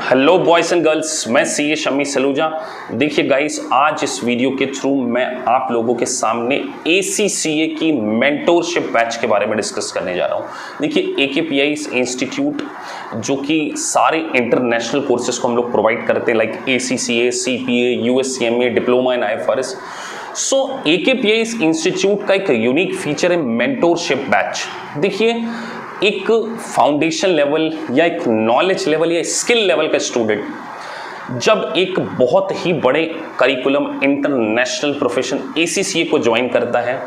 Hello boys and girls, मैं CA Shammi Saluja. देखिए guys, आज इस वीडियो के थ्रू मैं आप लोगों के सामने ACCA की मेंटोरशिप बैच के बारे में डिस्कस करने जा रहा हूँ। देखिए AKPIS इंस्टीट्यूट जो कि सारे इंटरनेशनल कोर्सेज को हम लोग प्रोवाइड करते हैं, like ACCA, CPA, USCMA, diploma in IFRS। So AKPIS institute का एक यूनिक फीचर है मेंटोरशिप बैच। देखिए, एक फाउंडेशन लेवल या एक नॉलेज लेवल या स्किल लेवल का स्टूडेंट जब एक बहुत ही बड़े करिकुलम इंटरनेशनल प्रोफेशन ACCA को ज्वाइन करता है,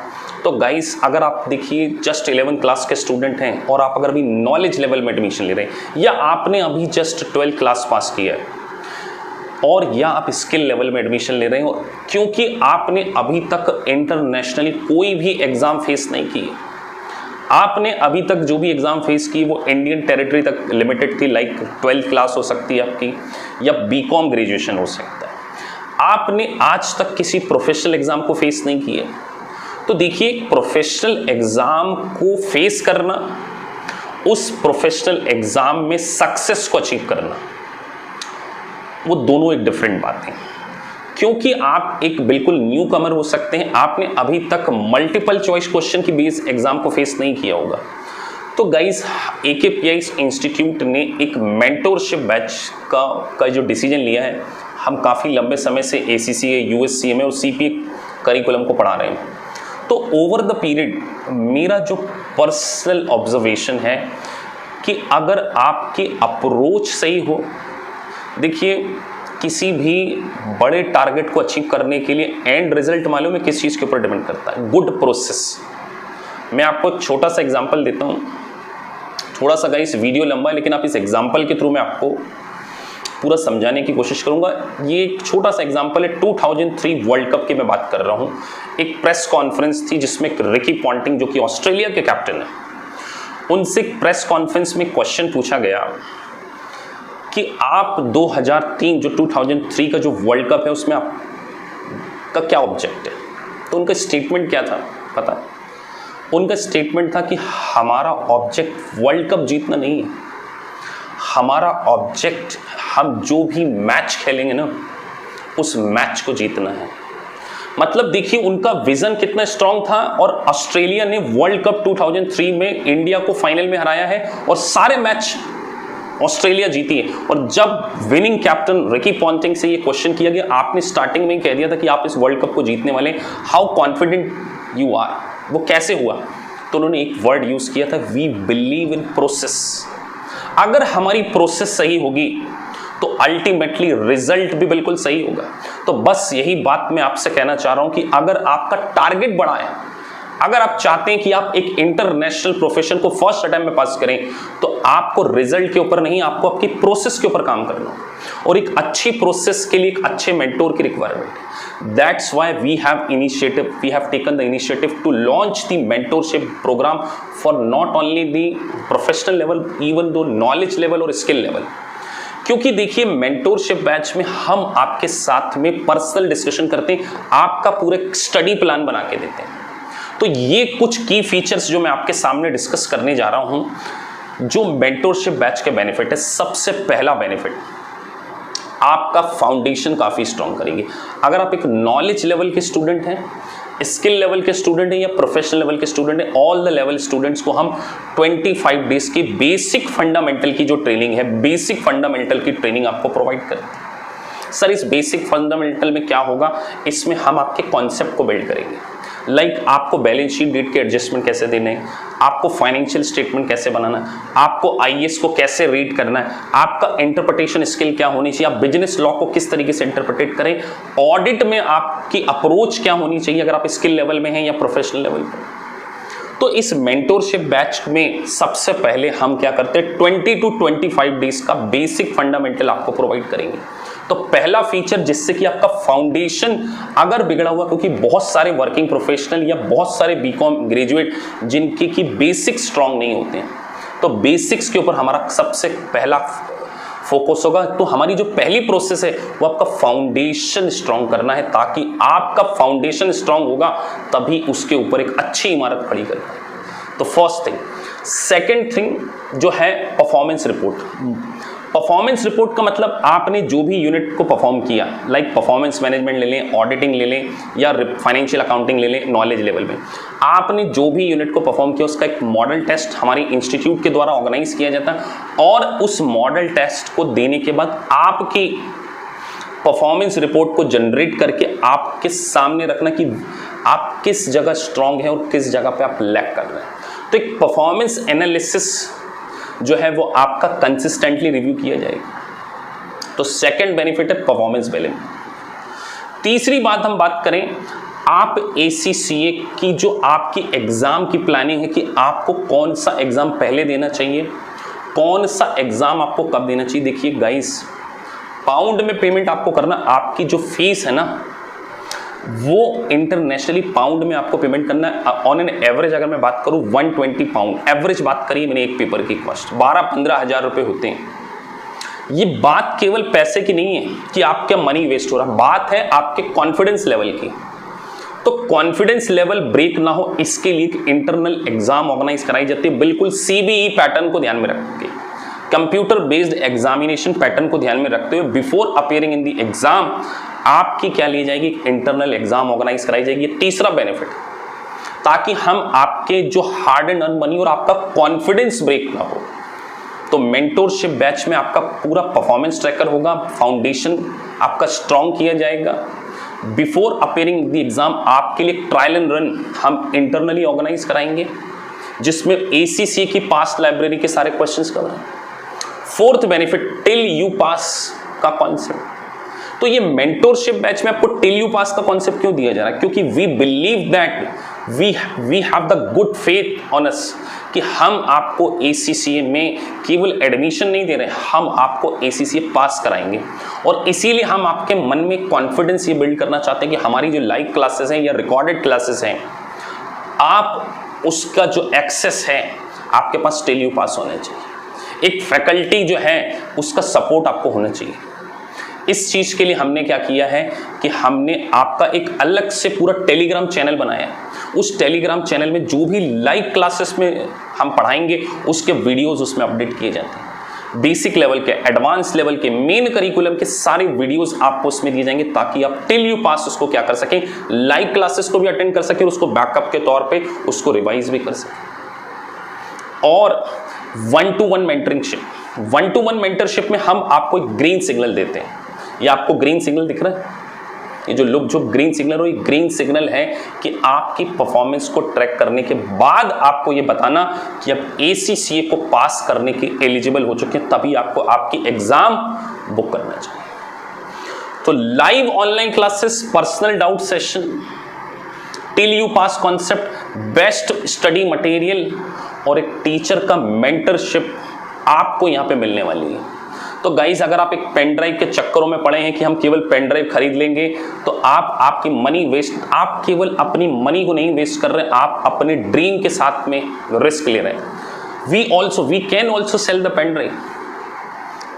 तो गाइस अगर आप देखिए जस्ट 11th क्लास के स्टूडेंट हैं और आप अगर अभी नॉलेज लेवल में एडमिशन ले रहे हैं या आपने अभी जस्ट 12th क्लास पास किया है और या आप स्किल लेवल में एडमिशन ले रहे हैं, और क्योंकि आपने अभी तक इंटरनेशनली कोई भी एग्जाम फेस नहीं की, आपने अभी तक जो भी एग्जाम फेस की वो इंडियन टेरिटरी तक लिमिटेड थी, लाइक 12th क्लास हो सकती है आपकी या BCom ग्रेजुएशन हो सकता है। आपने आज तक किसी प्रोफेशनल एग्जाम को फेस नहीं किया, तो देखिए प्रोफेशनल एग्जाम को फेस करना, उस प्रोफेशनल एग्जाम में सक्सेस को अचीव करना, वो दोनों एक डिफरेंट बात है। क्योंकि आप एक बिल्कुल न्यू कमर हो सकते हैं, आपने अभी तक मल्टीपल चॉइस क्वेश्चन की बेस एग्जाम को फेस नहीं किया होगा। तो गाइस, AKPIS इंस्टीट्यूट ने एक मेंटोरशिप बैच का जो डिसीजन लिया है, हम काफ़ी लंबे समय से ACCA, USCMA और CPA करिकुलम को पढ़ा रहे हैं। तो ओवर द पीरियड मेरा जो पर्सनल ऑब्जर्वेशन है कि अगर आपकी अप्रोच सही हो, देखिए किसी भी बड़े टारगेट को अचीव करने के लिए एंड रिजल्ट मालूम है किस चीज़ के ऊपर डिपेंड करता है? Good process. मैं आपको एक छोटा सा एग्जांपल देता हूँ, थोड़ा सा गाइस वीडियो लंबा है लेकिन आप इस एग्जांपल के थ्रू मैं आपको पूरा समझाने की कोशिश करूँगा। ये एक छोटा सा एग्जांपल है, 2003 वर्ल्ड कप की मैं बात कर रहा हूँ। एक प्रेस कॉन्फ्रेंस थी जिसमें रिकी पॉन्टिंग जो कि ऑस्ट्रेलिया के कैप्टन है, उनसे प्रेस कॉन्फ्रेंस में क्वेश्चन पूछा गया कि आप 2003 जो 2003 का जो वर्ल्ड कप है उसमें आपका क्या ऑब्जेक्ट है? तो उनका स्टेटमेंट क्या था पता है? उनका स्टेटमेंट था कि हमारा ऑब्जेक्ट वर्ल्ड कप जीतना नहीं है, हमारा ऑब्जेक्ट हम जो भी मैच खेलेंगे ना उस मैच को जीतना है। मतलब देखिए उनका विजन कितना स्ट्रांग था, और ऑस्ट्रेलिया ने वर्ल्ड कप 2003 में इंडिया को फाइनल में हराया है और सारे मैच ऑस्ट्रेलिया जीती है। और जब विनिंग कैप्टन रिकी पॉन्टिंग से ये क्वेश्चन किया गया, आपने स्टार्टिंग में ही कह दिया था कि आप इस वर्ल्ड कप को जीतने वाले, हाउ कॉन्फिडेंट यू आर, वो कैसे हुआ? तो उन्होंने एक वर्ड यूज किया था, वी बिलीव इन प्रोसेस। अगर हमारी प्रोसेस सही होगी तो अल्टीमेटली रिजल्ट भी बिल्कुल सही होगा। तो बस यही बात मैं आपसे कहना चाह रहा हूं कि अगर आपका टारगेट बड़ा है, अगर आप चाहते हैं कि आप एक इंटरनेशनल प्रोफेशन को फर्स्ट अटेम्प्ट में पास करें, तो आपको रिजल्ट के ऊपर नहीं, आपको आपकी प्रोसेस के ऊपर काम करना, और एक अच्छी प्रोसेस के लिए एक अच्छे मेंटोर की रिक्वायरमेंट है। That's why we have taken the initiative to launch the mentorship program for not only the professional level, even though knowledge level और स्किल लेवल। क्योंकि देखिए मेंटोरशिप बैच में हम आपके साथ में पर्सनल डिस्कशन करते हैं, आपका पूरे स्टडी प्लान बना के देते हैं। तो ये कुछ की फीचर्स जो मैं आपके सामने डिस्कस करने जा रहा हूं, जो मेंटोरशिप बैच के बेनिफिट है। सबसे पहला बेनिफिट, आपका फाउंडेशन काफ़ी स्ट्रांग करेंगे। अगर आप एक नॉलेज लेवल के स्टूडेंट हैं, स्किल लेवल के स्टूडेंट हैं या प्रोफेशनल लेवल के स्टूडेंट हैं, ऑल द लेवल स्टूडेंट्स को हम 25 डेज की बेसिक फंडामेंटल की जो ट्रेनिंग है, बेसिक फंडामेंटल की ट्रेनिंग आपको प्रोवाइड करते हैं। सर इस बेसिक फंडामेंटल में क्या होगा? इसमें हम आपके कॉन्सेप्ट को बिल्ड करेंगे, लाइक आपको बैलेंस शीट डेट के एडजस्टमेंट कैसे देने हैं, आपको फाइनेंशियल स्टेटमेंट कैसे बनाना है, आपको IAS को कैसे रीड करना है, आपका इंटरप्रिटेशन स्किल क्या होनी चाहिए, आप बिजनेस लॉ को किस तरीके से इंटरप्रिटेट करें, ऑडिट में आपकी अप्रोच क्या होनी चाहिए अगर आप स्किल लेवल में हैं या प्रोफेशनल लेवल पर। तो इस मेंटोरशिप बैच में सबसे पहले हम क्या करते हैं, 20 to 25 डेज का बेसिक फंडामेंटल आपको प्रोवाइड करेंगे। तो पहला फीचर जिससे कि आपका फाउंडेशन अगर बिगड़ा हुआ, क्योंकि बहुत सारे वर्किंग प्रोफेशनल या बहुत सारे BCom ग्रेजुएट जिनके की बेसिक स्ट्रांग नहीं होते हैं, तो बेसिक्स के ऊपर हमारा सबसे पहला फोकस होगा। तो हमारी जो पहली प्रोसेस है वो आपका फाउंडेशन स्ट्रांग करना है, ताकि आपका फाउंडेशन स्ट्रांग होगा तभी उसके ऊपर एक अच्छी इमारत खड़ी कर पाएंगे। तो फर्स्ट थिंग। सेकेंड थिंग जो है परफॉर्मेंस रिपोर्ट। परफॉर्मेंस रिपोर्ट का मतलब आपने जो भी यूनिट को परफॉर्म किया, लाइक परफॉर्मेंस मैनेजमेंट ले लें, ऑडिटिंग ले लें या फाइनेंशियल अकाउंटिंग ले लें, नॉलेज लेवल में आपने जो भी यूनिट को परफॉर्म किया उसका एक मॉडल टेस्ट हमारे इंस्टीट्यूट के द्वारा ऑर्गेनाइज किया जाता है और उस मॉडल टेस्ट को देने के बाद आपकी परफॉर्मेंस रिपोर्ट को जनरेट करके आपके सामने रखना कि आप किस जगह स्ट्रांग है और किस जगह पे आप लैग कर रहे हैं। तो एक परफॉर्मेंस एनालिसिस जो है वो आपका कंसिस्टेंटली रिव्यू किया जाएगा। तो सेकंड बेनिफिट है परफॉर्मेंस बिलिंग। तीसरी बात हम बात करें, आप ACCA की जो आपकी एग्जाम की प्लानिंग है कि आपको कौन सा एग्जाम पहले देना चाहिए, कौन सा एग्जाम आपको कब देना चाहिए। देखिए गाइस, पाउंड में पेमेंट आपको करना, आपकी जो फीस है ना वो इंटरनेशनली पाउंड में आपको पेमेंट करना है। ऑन एन एवरेज अगर मैं बात करूं 120 पाउंड एवरेज बात करिए मैंने एक पेपर की कॉस्ट 12-15 हज़ार रुपये होते हैं। ये बात केवल पैसे की नहीं है कि आपका मनी वेस्ट हो रहा, बात है आपके कॉन्फिडेंस लेवल की। तो कॉन्फिडेंस लेवल ब्रेक ना हो इसके लिए इंटरनल एग्जाम ऑर्गेनाइज कराई जाती है, बिल्कुल CBE पैटर्न को ध्यान में रख के, कंप्यूटर बेस्ड एग्जामिनेशन पैटर्न को ध्यान में रखते हुए before appearing in the exam आपकी क्या ली जाएगी, इंटरनल एग्जाम ऑर्गेनाइज कराई जाएगी। तीसरा बेनिफिट, ताकि हम आपके जो हार्ड एंड अर्न मनी और आपका कॉन्फिडेंस ब्रेक ना हो। तो मेंटोरशिप बैच में आपका पूरा परफॉर्मेंस ट्रैकर होगा, फाउंडेशन आपका स्ट्रांग किया जाएगा। बिफोर अपीयरिंग द एग्जाम आपके लिए ट्रायल एंड रन हम इंटरनली ऑर्गेनाइज कराएंगे जिसमें ACCA की पास्ट लाइब्रेरी के सारे क्वेश्चंस कवर हैं। Fourth benefit, till you pass का कॉन्सेप्ट। तो ये मेंटोरशिप बैच में आपको टिल यू पास का कॉन्सेप्ट क्यों दिया जा रहा है, क्योंकि we believe that we have the good faith on us कि हम आपको ACCA में केवल एडमिशन नहीं दे रहे, हम आपको ACCA पास कराएंगे। और इसीलिए हम आपके मन में कॉन्फिडेंस ये बिल्ड करना चाहते हैं कि हमारी जो लाइव क्लासेस हैं या रिकॉर्डेड क्लासेस हैं, आप उसका जो एक्सेस है आपके पास टिल यू पास होना चाहिए। एक फैकल्टी जो है उसका सपोर्ट आपको होना चाहिए। इस चीज़ के लिए हमने क्या किया है कि हमने आपका एक अलग से पूरा टेलीग्राम चैनल बनाया है। उस टेलीग्राम चैनल में जो भी लाइव क्लासेस में हम पढ़ाएंगे उसके वीडियोस उसमें अपडेट किए जाते हैं। बेसिक लेवल के, एडवांस लेवल के, मेन करिकुलम के सारे वीडियोस आपको उसमें दिए जाएंगे ताकि आप टिल यू पास उसको क्या कर सकें, लाइव क्लासेस को भी अटेंड कर सकें, उसको बैकअप के तौर पे उसको रिवाइज भी कर सकें। और 1-to-1 मेंटरिंगशिप, 1-to-1 मेंटरशिप में हम आपको एक ग्रीन सिग्नल देते हैं। ये आपको ग्रीन सिग्नल दिख रहा है, ये जो लुक जो ग्रीन सिग्नल हो, ये ग्रीन सिग्नल है कि आपकी परफॉर्मेंस को ट्रैक करने के बाद आपको ये बताना कि अब ACCA को पास करने के एलिजिबल हो चुके हैं, तभी आपको आपकी एग्जाम बुक करना चाहिए। तो live online classes, personal doubt session, till you pass concept, best study material और एक टीचर का मेंटरशिप आपको यहाँ पे मिलने वाली है। तो गाइज, अगर आप एक पेन ड्राइव के चक्करों में पड़े हैं कि हम केवल पेन ड्राइव खरीद लेंगे, तो आपकी मनी वेस्ट, आप केवल अपनी मनी को नहीं वेस्ट कर रहे, आप अपने ड्रीम के साथ में रिस्क ले रहे हैं। We can also sell the pen drive.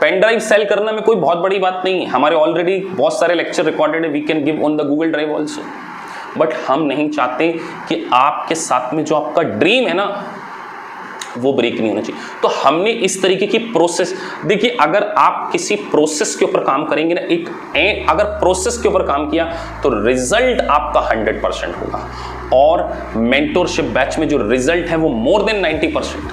Pen drive sell करना में कोई बहुत बड़ी बात नहीं है, हमारे ऑलरेडी बहुत सारे लेक्चर रिकॉर्डेड है, we can give on the Google drive also. But हम नहीं चाहते कि आपके साथ में जो आपका ड्रीम है ना वो ब्रेक नहीं होना चाहिए। तो हमने इस तरीके की प्रोसेस, देखिए अगर आप किसी प्रोसेस के ऊपर काम करेंगे ना, अगर प्रोसेस के ऊपर काम किया तो रिजल्ट आपका 100% होगा। और मेंटोरशिप बैच में जो रिजल्ट है वो मोर देन 90%।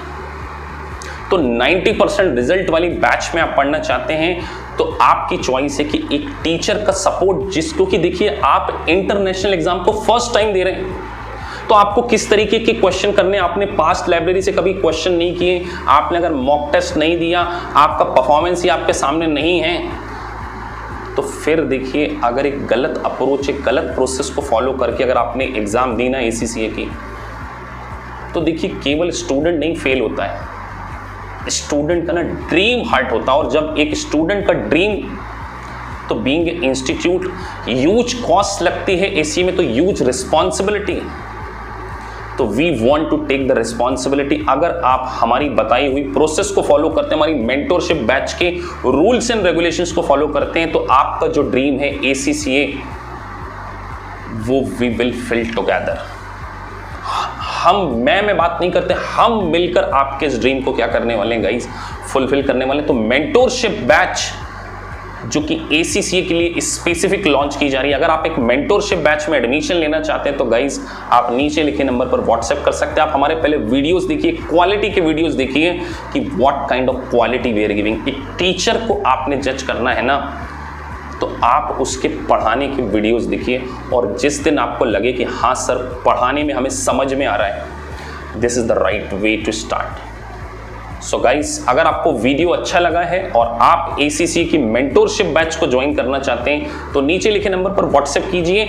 तो 90% रिजल्ट वाली बैच में आप पढ़ना चाहते हैं तो आपकी चॉइस है कि एक टीचर का सपोर्ट, जिसको कि देखिए आप इंटरनेशनल एग्जाम को फर्स्ट टाइम दे रहे हैं, तो आपको किस तरीके के क्वेश्चन करने, आपने पास्ट लाइब्रेरी से कभी क्वेश्चन नहीं किए, आपने अगर मॉक टेस्ट नहीं दिया, आपका परफॉर्मेंस ही आपके सामने नहीं है, तो फिर देखिए अगर एक गलत अप्रोच, एक गलत प्रोसेस को फॉलो करके अगर आपने एग्जाम दी ना ACCA की, तो देखिए केवल स्टूडेंट नहीं फेल होता है, स्टूडेंट का ना ड्रीम हर्ट होता है। और जब एक स्टूडेंट का ड्रीम, तो बीइंग इंस्टीट्यूट ह्यूज कॉस्ट लगती है ACCA में, तो ह्यूज रिस्पॉन्सिबिलिटी। तो we want to take the responsibility. अगर आप हमारी बताई हुई प्रोसेस को फॉलो करते हैं, हमारी मेंटोरशिप बैच के रूल्स एंड रेगुलेशंस को फॉलो करते हैं, तो आपका जो ड्रीम है ACCA, वो वी विल फिल टुगेदर। मैं बात नहीं करते, हम मिलकर आपके इस ड्रीम को क्या करने वाले हैं गाइस, फुलफिल करने वाले हैं। तो मेंटोरशिप बैच जो कि ACCA के लिए स्पेसिफिक लॉन्च की जा रही है, अगर आप एक मेंटोरशिप बैच में एडमिशन लेना चाहते हैं तो गाइस आप नीचे लिखे नंबर पर व्हाट्सएप कर सकते हैं। आप हमारे पहले वीडियोस देखिए, क्वालिटी के वीडियोस देखिए कि what kind of quality we are giving. एक टीचर को आपने जज करना है ना, तो आप उसके पढ़ाने की वीडियोस देखिए, और जिस दिन आपको लगे कि हाँ सर पढ़ाने में हमें समझ में आ रहा है, this is the right way to start. So guys, अगर आपको वीडियो अच्छा लगा है और आप ACCA की मेंटोरशिप बैच को ज्वाइन करना चाहते हैं तो नीचे लिखे नंबर पर व्हाट्सएप कीजिए।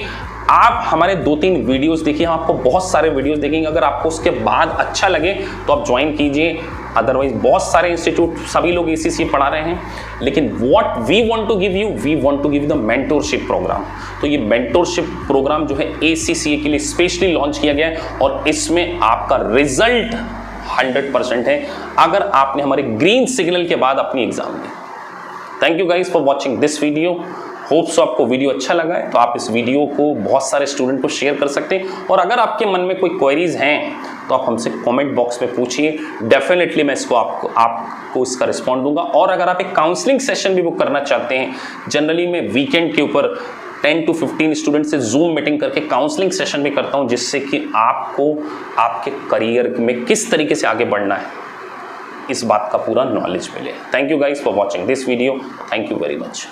आप हमारे 2-3 वीडियोस देखिए, हम आपको बहुत सारे वीडियोस देखेंगे। अगर आपको उसके बाद अच्छा लगे तो आप ज्वाइन कीजिए। अदरवाइज बहुत सारे इंस्टीट्यूट, सभी लोग ACCA पढ़ा रहे हैं, लेकिन what we want to give you, we want to give the mentorship program. तो ये मेंटोरशिप प्रोग्राम जो है ACCA के लिए स्पेशली लॉन्च किया गया है, और इसमें आपका रिजल्ट 100% है अगर आपने हमारे ग्रीन सिग्नल के बाद अपनी exam the. Thank you guys for watching this video. Hope so आपको वीडियो अच्छा लगा है, तो आप इस वीडियो को बहुत सारे स्टूडेंट को शेयर कर सकते हैं। और अगर आपके मन में कोई क्वेरीज हैं तो आप हमसे कमेंट बॉक्स में पूछिए, डेफिनेटली मैं इसको आपको इसका रिस्पॉन्ड दूंगा। और अगर आप एक काउंसलिंग सेशन भी बुक करना चाहते हैं, जनरली मैं वीकेंड के ऊपर 10 to 15 स्टूडेंट से जूम मीटिंग करके काउंसलिंग सेशन भी करता हूं, जिससे कि आपको आपके करियर में किस तरीके से आगे बढ़ना है इस बात का पूरा नॉलेज मिले। Thank you guys for watching this video. Thank you very much.